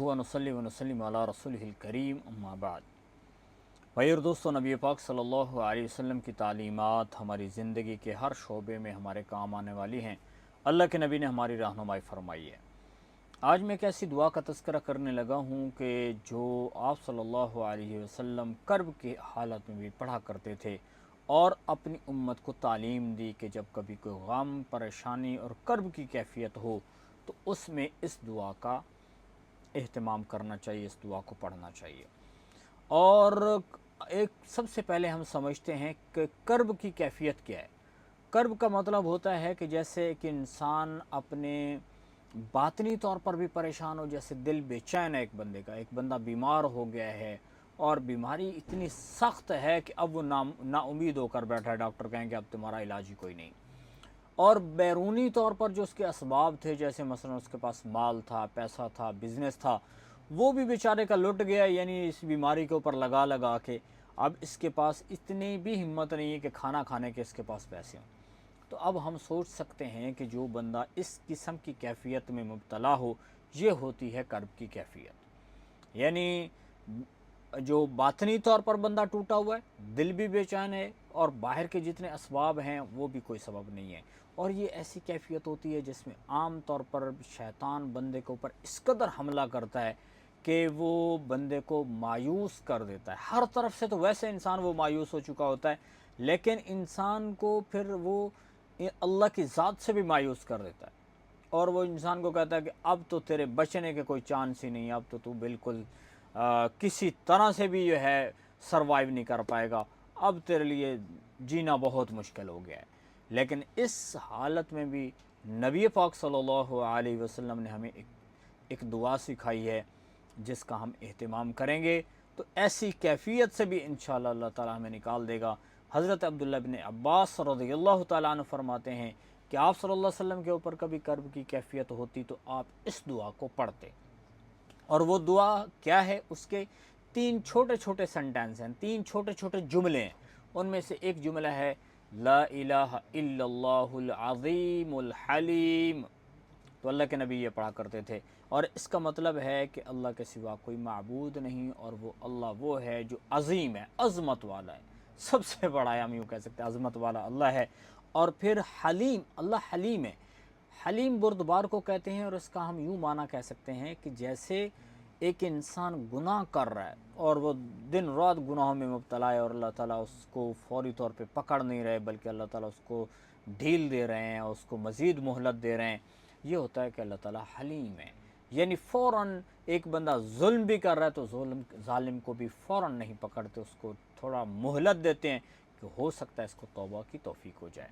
वनसल्ली वनसल्लिम अला रसूलिहिल करीम अम्मा बाद। भाई और दोस्तों, नबी पाक सल्लल्लाहु अलैहि वसल्लम की तालीमात हमारी ज़िंदगी के हर शोबे में हमारे काम आने वाली हैं। अल्लाह के नबी ने हमारी रहनुमाई फरमाई है। आज मैं एक ऐसी दुआ का तज़किरा करने लगा हूँ कि जो आप सल्लल्लाहु अलैहि वसल्लम कर्ब की हालत में भी पढ़ा करते थे और अपनी उम्मत को तालीम दी कि जब कभी कोई गम, परेशानी और कर्ब की कैफियत हो तो उसमें इस दुआ का एहतमाम करना चाहिए, इस दुआ को पढ़ना चाहिए। और एक सबसे पहले हम समझते हैं कि कर्ब की कैफियत क्या है। कर्ब का मतलब होता है कि जैसे कि इंसान अपने बातनी तौर पर भी परेशान हो, जैसे दिल बेचैन है एक बंदे का, एक बंदा बीमार हो गया है और बीमारी इतनी सख्त है कि अब वो ना उम्मीद होकर बैठा है, डॉक्टर कहेंगे अब तुम्हारा इलाज ही कोई नहीं। और बैरूनी तौर पर जो उसके असबाब थे, जैसे मसलन उसके पास माल था, पैसा था, बिज़नेस था, वो भी बेचारे का लुट गया, यानी इस बीमारी के ऊपर लगा लगा के अब इसके पास इतनी भी हिम्मत नहीं है कि खाना खाने के इसके पास पैसे हों। तो अब हम सोच सकते हैं कि जो बंदा इस किस्म की कैफियत में मुब्तला हो, ये होती है कर्ब की कैफियत। यानी जो बातनी तौर पर बंदा टूटा हुआ है, दिल भी बेचैन है और बाहर के जितने असबाब हैं वो भी कोई सबब नहीं है। और ये ऐसी कैफियत होती है जिसमें आम तौर पर शैतान बंदे के ऊपर इस कदर हमला करता है कि वो बंदे को मायूस कर देता है हर तरफ से। तो वैसे इंसान वो मायूस हो चुका होता है, लेकिन इंसान को फिर वो अल्लाह की ज़ात से भी मायूस कर देता है और वो इंसान को कहता है कि अब तो तेरे बचने के कोई चांस ही नहीं, अब तो तू बिल्कुल किसी तरह से भी जो है सरवाइव नहीं कर पाएगा, अब तेरे लिए जीना बहुत मुश्किल हो गया है। लेकिन इस हालत में भी नबी पाक सल्लल्लाहु अलैहि वसल्लम ने हमें एक दुआ सिखाई है जिसका हम एहतमाम करेंगे तो ऐसी कैफियत से भी इंशाअल्लाह अल्लाह ताला हमें निकाल देगा। हज़रत अब्दुल्ला इब्न अब्बास रज़ियल्लाहु ताला अन्हु फरमाते हैं कि आप सल्लल्लाहु अलैहि वसल्लम के ऊपर कभी कर्ब की कैफियत होती तो आप इस दुआ को पढ़ते। और वो दुआ क्या है, उसके तीन छोटे छोटे सेंटेंस हैं, तीन छोटे छोटे जुमले हैं। उनमें से एक जुमला है ला इलाहा इल्लल्लाहुल अज़ीमुल हलीम। तो अल्लाह के नबी ये पढ़ा करते थे और इसका मतलब है कि अल्लाह के सिवा कोई माबूद नहीं और वो अल्लाह वो है जो अज़ीम है, अज़मत वाला है, सबसे बड़ा है, हम यूँ कह सकते हैं अज़मत वाला अल्लाह है। और फिर हलीम, अल्लाह हलीम है। हलीम बुर्दबार को कहते हैं और इसका हम यूँ माना कह सकते हैं कि जैसे एक इंसान गुनाह कर रहा है और वो दिन रात गुनाहों में मुब्तला है और अल्लाह ताला उसको फौरी तौर पे पकड़ नहीं रहे, बल्कि अल्लाह ताला उसको ढील दे रहे हैं और उसको मज़ीद मोहलत दे रहे हैं। ये होता है कि अल्लाह ताला हलीम है। यानी फ़ौरन एक बंदा जुल्म भी कर रहा है तो जुल्म ज़ालिम को भी फ़ौरन नहीं पकड़ते, उसको थोड़ा मोहलत देते हैं कि हो सकता है इसको तौबा की तौफ़ीक हो जाए।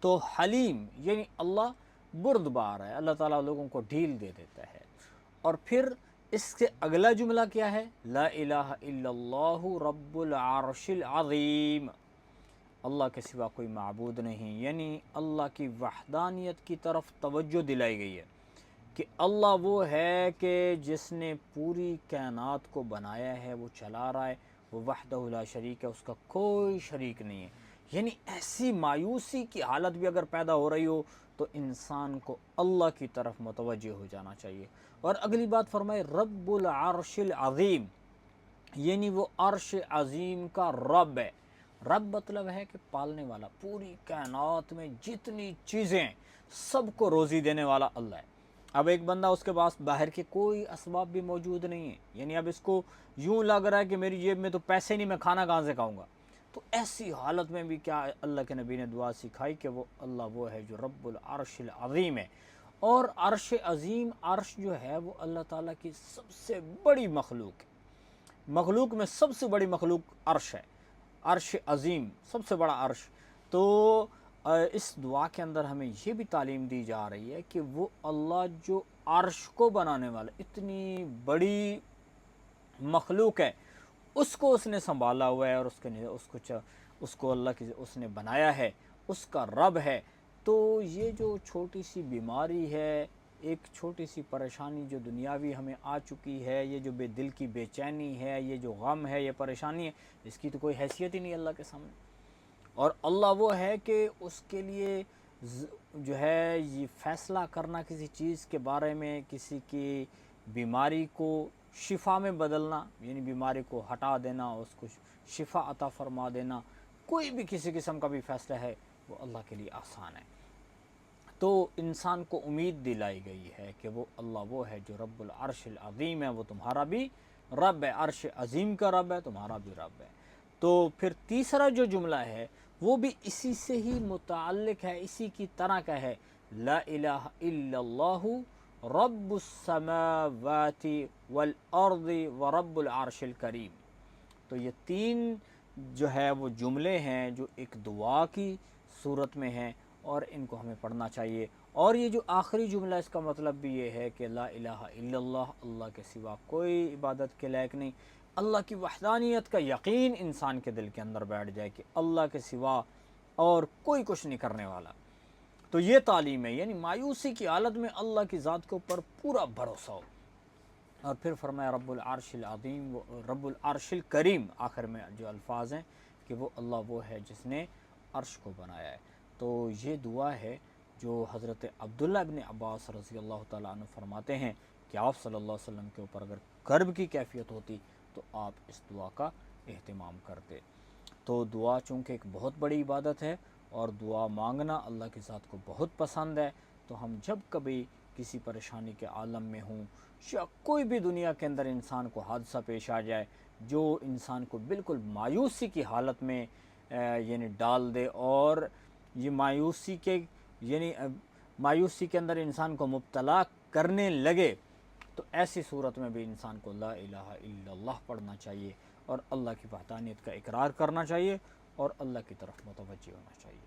तो हलीम यानी अल्लाह बुर्दबार है, अल्लाह ताला लोगों को ढील दे देता है। और फिर इससे अगला जुमला क्या है, ला इलाहा इल्लल्लाहु रब्बुल अर्शिल अज़ीम। अल्लाह के सिवा कोई माबूद नहीं, यानी अल्लाह की वहदानियत की तरफ तवज्जो दिलाई गई है कि अल्लाह वो है कि जिसने पूरी कायनात को बनाया है, वो चला रहा है, वो वहदहु ला शरीक है, उसका कोई शरीक नहीं है। यानी ऐसी मायूसी की हालत भी अगर पैदा हो रही हो तो इंसान को अल्लाह की तरफ मुतवज्जो हो जाना चाहिए। और अगली बात फरमाए रब्बुल अर्शिल अज़ीम, यानी वो अर्श अज़ीम का रब है। रब मतलब है कि पालने वाला, पूरी कायनात में जितनी चीज़ें सबको रोज़ी देने वाला अल्लाह है। अब एक बंदा, उसके पास बाहर के कोई असबाब भी मौजूद नहीं है, यानी अब इसको यूँ लग रहा है कि मेरी जेब में तो पैसे नहीं, मैं खाना कहाँ से खाऊंगा। तो ऐसी हालत में भी क्या अल्लाह के नबी ने दुआ सिखाई कि वो अल्लाह वो है जो रब्बुल अर्शिल अज़ीम है। और अर्श अज़ीम, अर्श जो है वो अल्लाह ताला की सबसे बड़ी मखलूक है। मखलूक में सबसे बड़ी मखलूक अर्श है, अर्श अज़ीम सबसे बड़ा अर्श। तो इस दुआ के अंदर हमें ये भी तालीम दी जा रही है कि वो अल्लाह जो अर्श को बनाने वाला, इतनी बड़ी मखलूक है, उसको उसने संभाला हुआ है और उसको अल्लाह की उसने बनाया है, उसका रब है। तो ये जो छोटी सी बीमारी है, एक छोटी सी परेशानी जो दुनियावी हमें आ चुकी है, ये जो दिल की बेचैनी है, ये जो गम है, ये परेशानी है, इसकी तो कोई हैसियत ही नहीं अल्लाह के सामने। और अल्लाह वो है कि उसके लिए जो है ये फ़ैसला करना किसी चीज़ के बारे में, किसी की بیماری کو شفا میں بدلنا، یعنی بیماری کو ہٹا دینا، اس کو شفا عطا فرما دینا، کوئی بھی کسی قسم کا بھی فیصلہ ہے وہ اللہ کے لیے آسان ہے۔ تو انسان کو امید دلائی گئی ہے کہ وہ اللہ وہ ہے جو رب العرش العظیم ہے، وہ تمہارا بھی رب ہے، عرش عظیم کا رب ہے، تمہارا بھی رب ہے۔ تو پھر تیسرا جو جملہ ہے وہ بھی اسی سے ہی متعلق ہے، اسی کی طرح کا ہے، لا الہ الا اللہ رب السماوات والارض ورب العرش الکریم۔ تو یہ تین جو ہے وہ جملے ہیں جو ایک دعا کی صورت میں ہیں، اور ان کو ہمیں پڑھنا چاہیے۔ اور یہ جو آخری جملہ اس کا مطلب بھی یہ ہے کہ لا الہ الا اللہ، اللہ کے سوا کوئی عبادت کے لائق نہیں، اللہ کی وحدانیت کا یقین انسان کے دل کے اندر بیٹھ جائے کہ اللہ کے سوا اور کوئی کچھ نہیں کرنے والا۔ تو یہ تعلیم ہے، یعنی مایوسی کی حالت میں اللہ کی ذات کے اوپر پورا بھروسہ ہو۔ اور پھر فرمایا رب العرش العظیم، رب العرش الکریم، آخر میں جو الفاظ ہیں کہ وہ اللہ وہ ہے جس نے عرش کو بنایا ہے۔ تو یہ دعا ہے جو حضرت عبداللہ ابن عباس رضی اللہ تعالیٰ عنہ فرماتے ہیں کہ آپ صلی اللہ علیہ وسلم کے اوپر اگر کرب کی کیفیت ہوتی تو آپ اس دعا کا اہتمام کرتے۔ تو دعا چونکہ ایک بہت بڑی عبادت ہے اور دعا مانگنا اللہ کی ذات کو بہت پسند ہے، تو ہم جب کبھی کسی پریشانی کے عالم میں ہوں یا کوئی بھی دنیا کے اندر انسان کو حادثہ پیش آ جائے جو انسان کو بالکل مایوسی کی حالت میں یعنی ڈال دے، اور یہ مایوسی کے اندر انسان کو مبتلا کرنے لگے، تو ایسی صورت میں بھی انسان کو لا الہ الا اللہ پڑھنا چاہیے اور اللہ کی وحدانیت کا اقرار کرنا چاہیے اور اللہ کی طرف متوجہ ہونا چاہیے۔